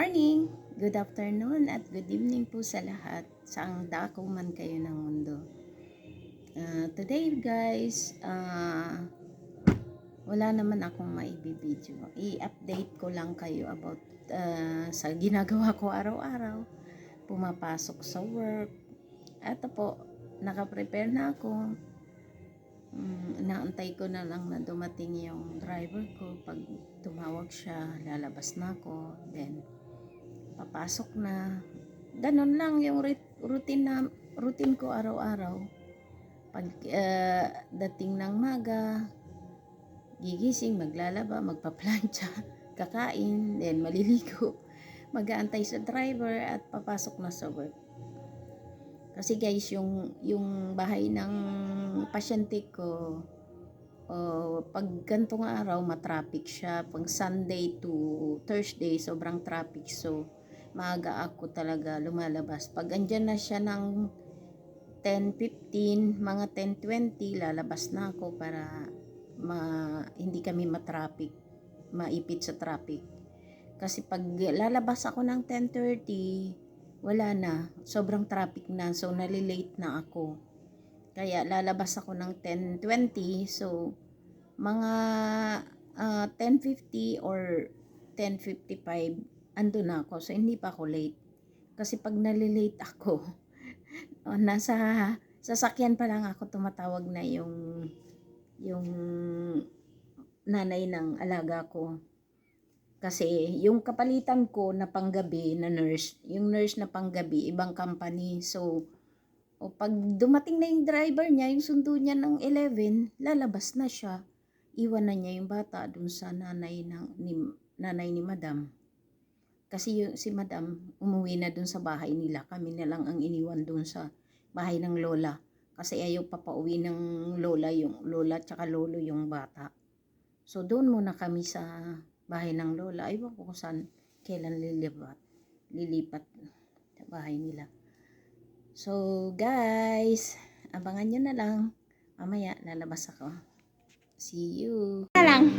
morning, good afternoon, at good evening po sa lahat. Saang dako man kayo ng mundo. Today guys, wala naman akong maibibideo. I-update ko lang kayo about sa ginagawa ko araw-araw. Pumapasok sa work. Eto po, nakaprepare na ako. Inaantay ko na lang na dumating yung driver ko. Pag tumawag siya, lalabas na ako. Then, papasok na. Ganon lang yung routine ko araw-araw. Pag dating ng maga, gigising, maglalaba, magpaplantsa, kakain, then maliligo, mag-aantay sa driver at papasok na sa work. Kasi guys, yung bahay ng pasyente ko, pag gantong araw, matraffic siya. Pag Sunday to Thursday, sobrang traffic. So, maaga ako talaga lumalabas. Pag andyan na siya ng 10:15, mga 10:20, lalabas na ako para hindi kami maipit sa traffic. Kasi pag lalabas ako ng 10:30, wala na, sobrang traffic na, so nalilate na ako. Kaya lalabas ako ng 10:20, so mga 10:50 or 10:55 ando na ako, so hindi pa ako late. Kasi pag nalilate ako, nasa sasakyan pa lang ako, tumatawag na yung nanay ng alaga ko. Kasi yung kapalitan ko na panggabi na nurse, yung nurse na panggabi, ibang company. So, pag dumating na yung driver niya, yung sundo niya ng 11, lalabas na siya. Iwan na niya yung bata dun sa nanay ni Madam. Kasi si Madam umuwi na dun sa bahay nila. Kami na lang ang iniwan dun sa bahay ng lola. Kasi ayaw papauwi ng yung lola tsaka lolo yung bata. So, doon muna kami sa bahay ng lola. Ayaw ko kung saan, kailan lilipat sa bahay nila. So, guys, abangan nyo na lang. Mamaya, lalabas ako. See you. Na lang.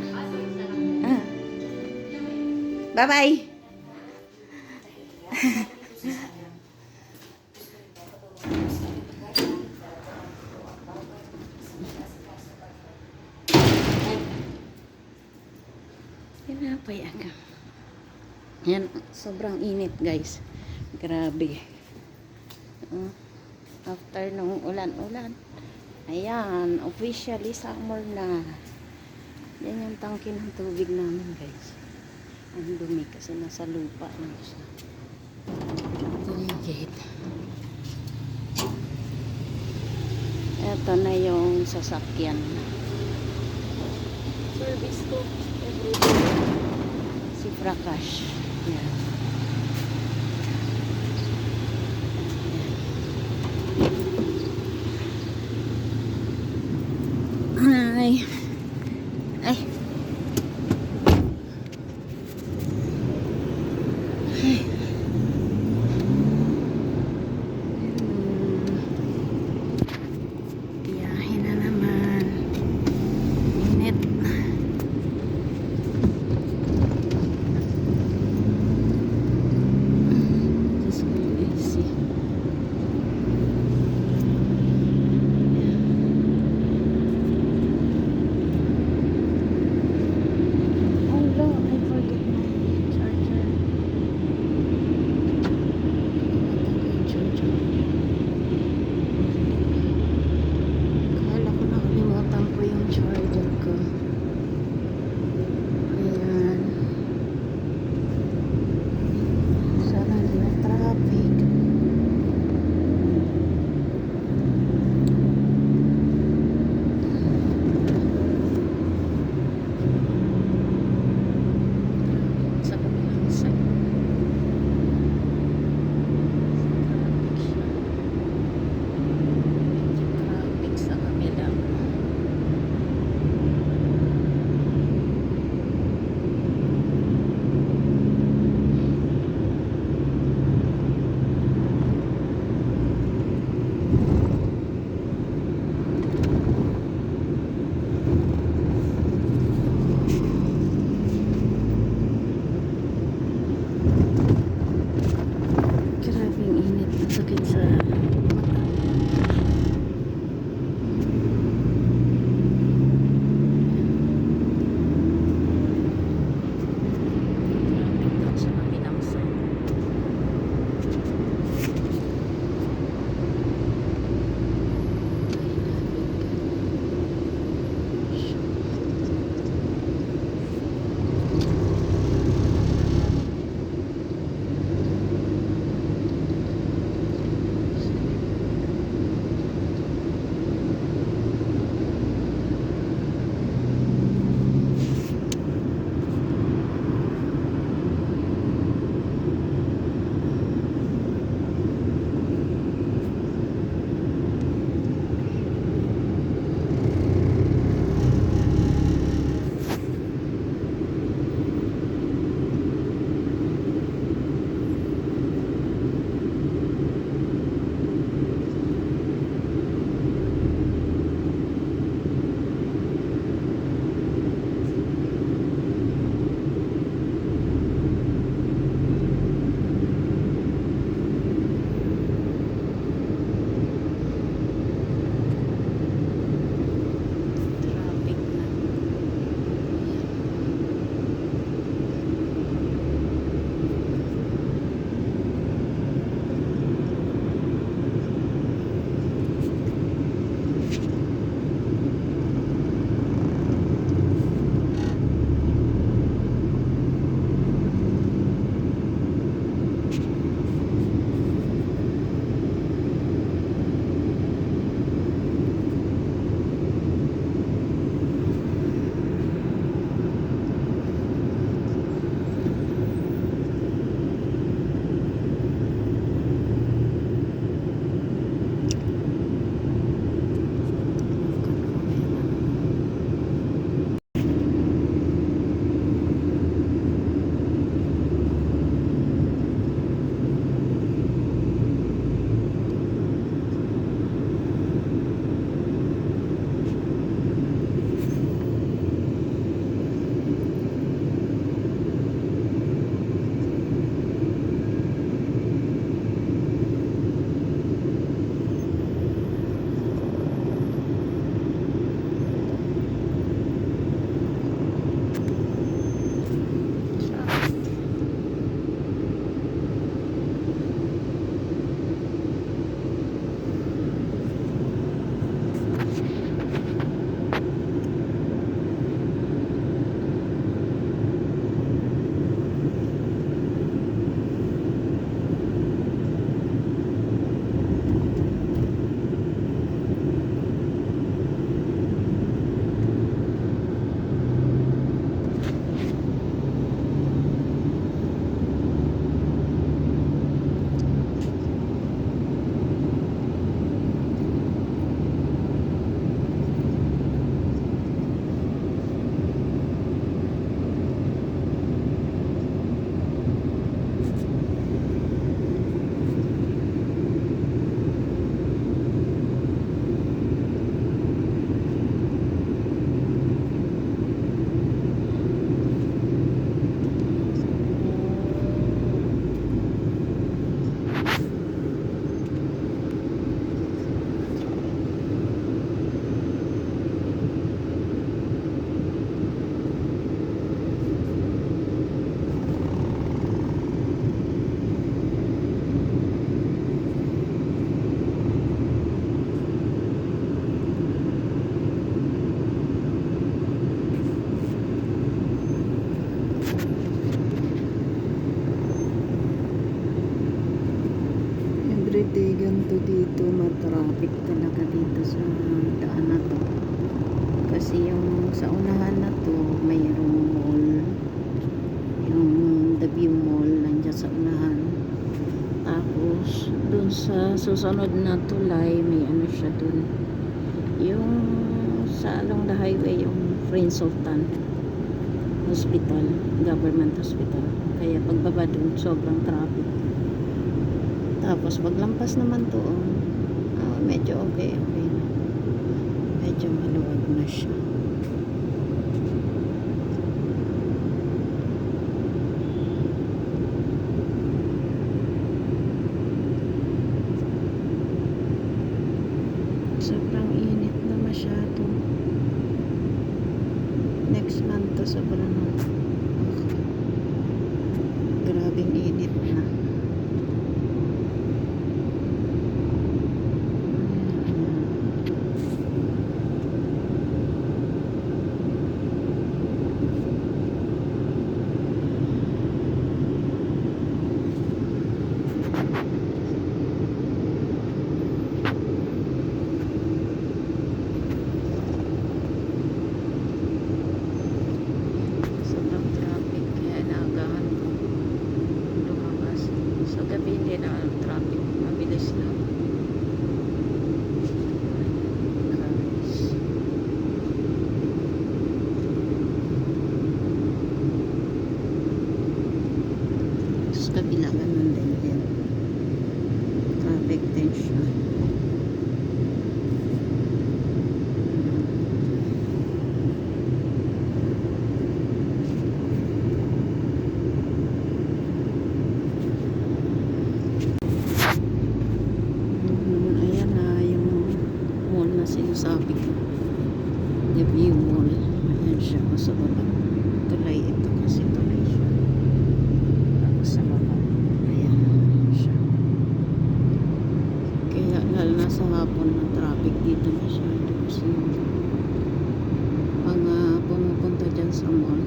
Bye-bye. Pinapay aga. Yan, sobrang init guys. Grabe. After nung ulan-ulan, ayan, officially summer na. Yan yung tangke ng tubig namin guys. Ang dumi kasi nasa lupa na siya. Gate. Ito na yung sasakyan. Service ko everyday. Si Prakash. Yan. Ay. Ay. Ay. Biyahe na naman. Init. Diyos ko yung AC. traffic talaga dito sa daan na to. Kasi yung sa unahan na to, mayroong mall. Yung The View Mall, nandiyan sa unahan. Tapos, dun sa susunod na tulay, may ano siya dun. Yung sa along the highway, yung Prince Sultan Hospital, Government Hospital. Kaya pagbaba dun, sobrang traffic. Tapos paglampas naman doon, medyo okay na. Medyo maluwag na siya. Sobrang init na masyado. Next month to sobrang grabing init na. Sobrang traffic kaya inaagahan ko lumabas. Sa gabi hindi na traffic, mabilis na. Cars. Sa kabila ganun din. Traffic tension. Ayan na yung mall na sinasabi ko. The View Mall. Ayan siya. Sa baba. Tulay ito kasi tulay siya. Tapos sa baba. Ayan siya. Kaya lalo na sa hapon na traffic dito masyado. Kasi mga pumupunta dyan sa mall.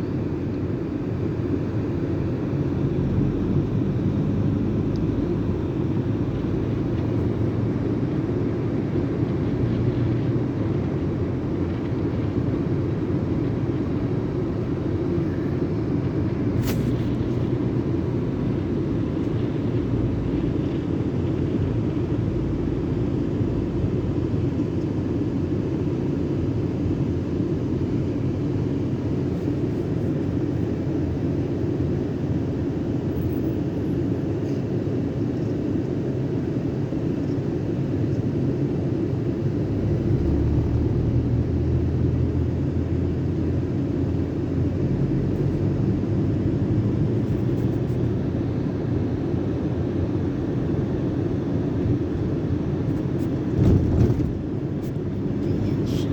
Ayan siya.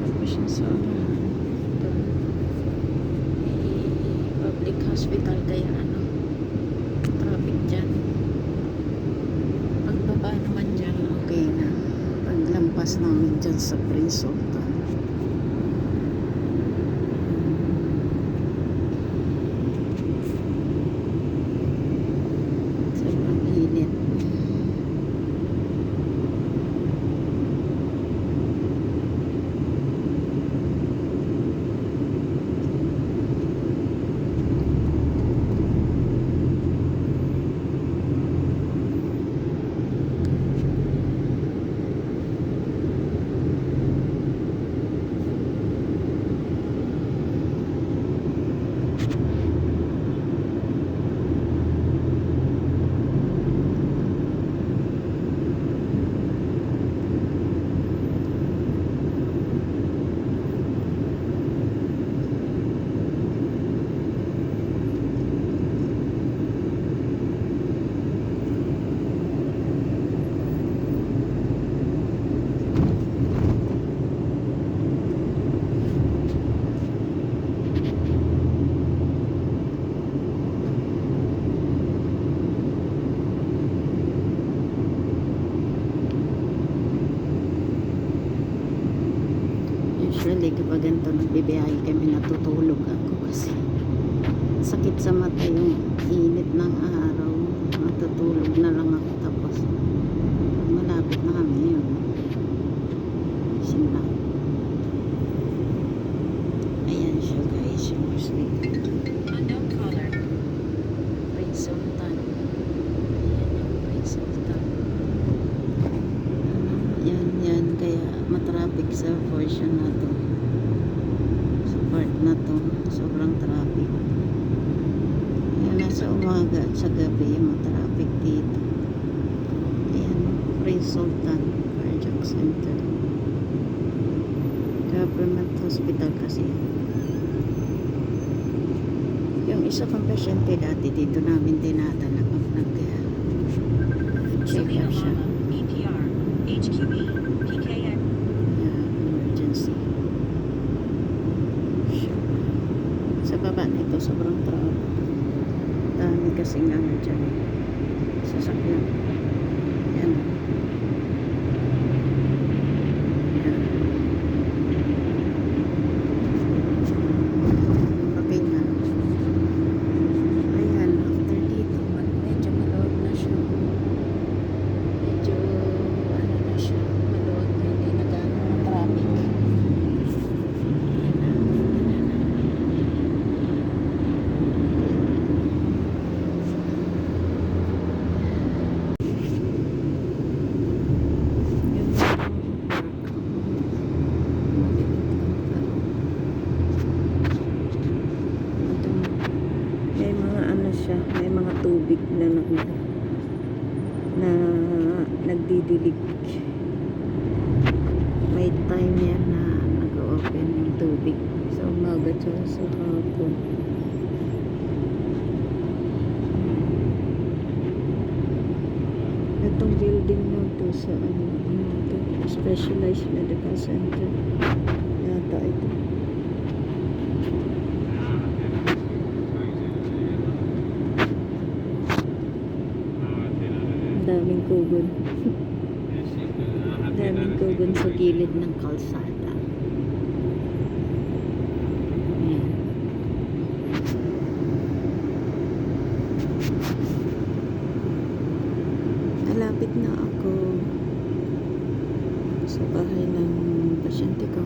Tapos yung sa unahan, doon may public hospital kaya ano, traffic dyan. Pagbaba naman dyan, okay na. Paglampas namin dyan sa Prince Sultan. Sobrang init. Usually kapag ganito nagbibiyahe kami, natutulog ako kasi sakit sa mata yung init ng araw. Tutulog na lang ako tapos malapit na kami yun. Gising na. Ayan siya guys, yung sleep. Unknown caller. Prince Sultan. Ayan yung Prince Sultan. Yan. Kaya matraffic sa portion na to. Sa part na to. Sobrang traffic. Yan, nasa umaga at sa gabi matraffic dito. Ayan, Prince Sultan Cardiac Center. Government hospital kasi. Yung isa kong pasyente dati dito namin dinadala pag nag-check up siya. EPR, HQE, PKN. Emergency. Sa baba nito sobrang traffic. Dami kasing ano dyan. Sasakyan. Yan. Kapingan. Ayan, after dito, medyo maluwag na siya. Medyo, ano na siya, maluwag na, hindi na gano'ng traffic. Ayan na. Yung work. May mga ano siya, may mga tubig na nagdidilig. May time yan na nag-open yung tubig sa umaga tsaka sa hapon. Itong building na to sa ano to, Specialized Medical Center yata ito. Daming kugon. Daming kugon sa gilid ng kalsada. Ayan. Malapit na ako sa bahay ng pasyente ko.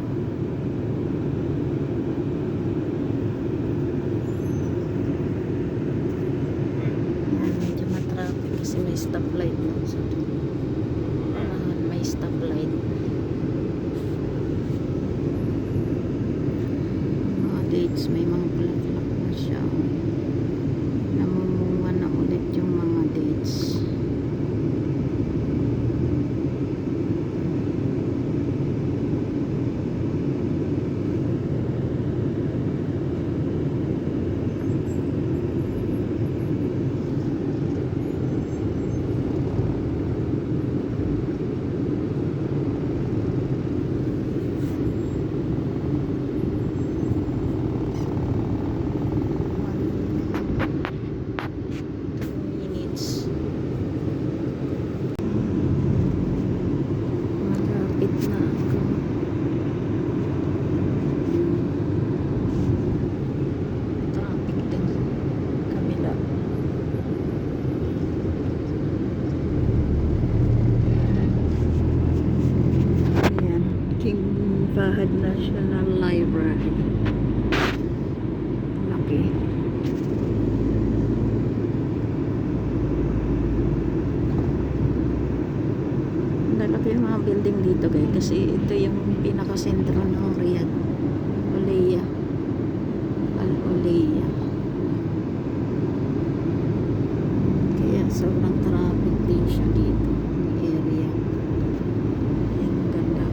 Medyo matraffic kasi may stoplight na sa may stoplight. Mga dates, may mga bulaklak na siya. Namumunga na ulit yung mga dates. Malapit na ako. Traffic din. Kabila. Ayan. King Fahad National Library. Laki. Lalaki yung mga building dito guys kasi ito yung pinakasentro ng Riyadh. Uleya. Al-Uleya. Kaya sobrang traffic din siya dito. Area. Ayan, ganda.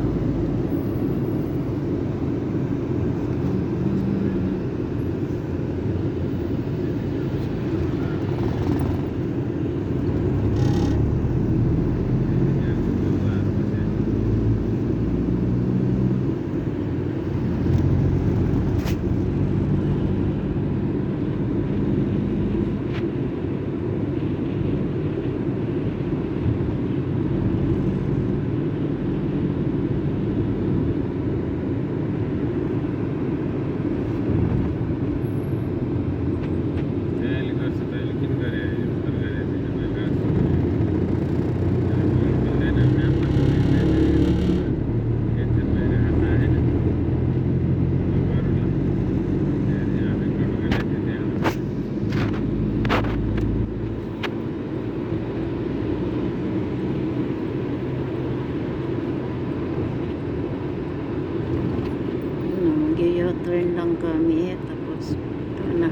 lang kami. Tapos, ito na.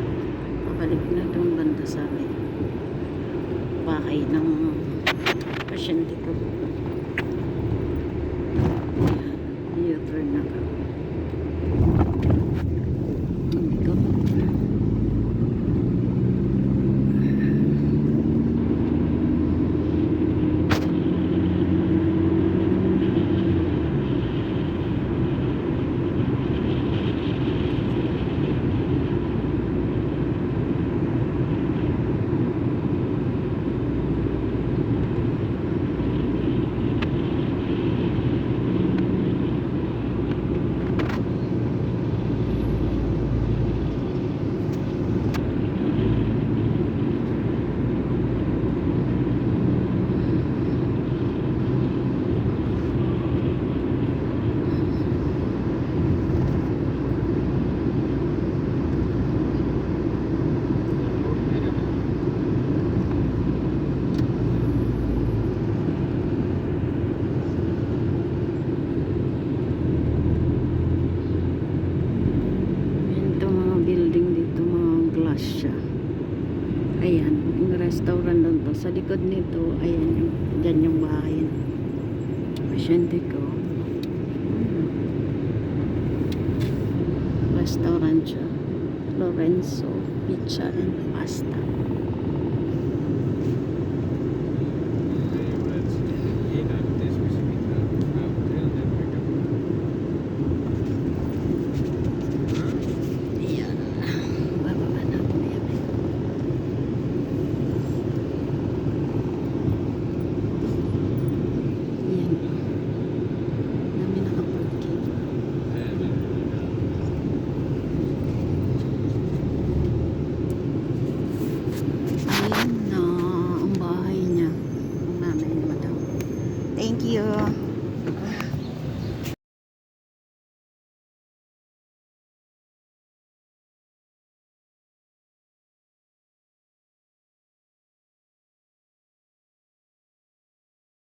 Pabalik na doon banda sa amin. Bahay ng pasyente ko. Ayan. U-turn na ka. Hindi ko. Ito mga building dito, mga glass siya. Ayan, yung restaurant doon to. Sa likod nito, ayan yung, dyan yung bahay. Pasyente ko. Restaurant siya. Lorenzo Pizza and Pasta. Ayan. Bababa na ako yan. Ayan. Dami nakaparking. Ayan na ang bahay niya. Ang nanay ni madam. Thank you.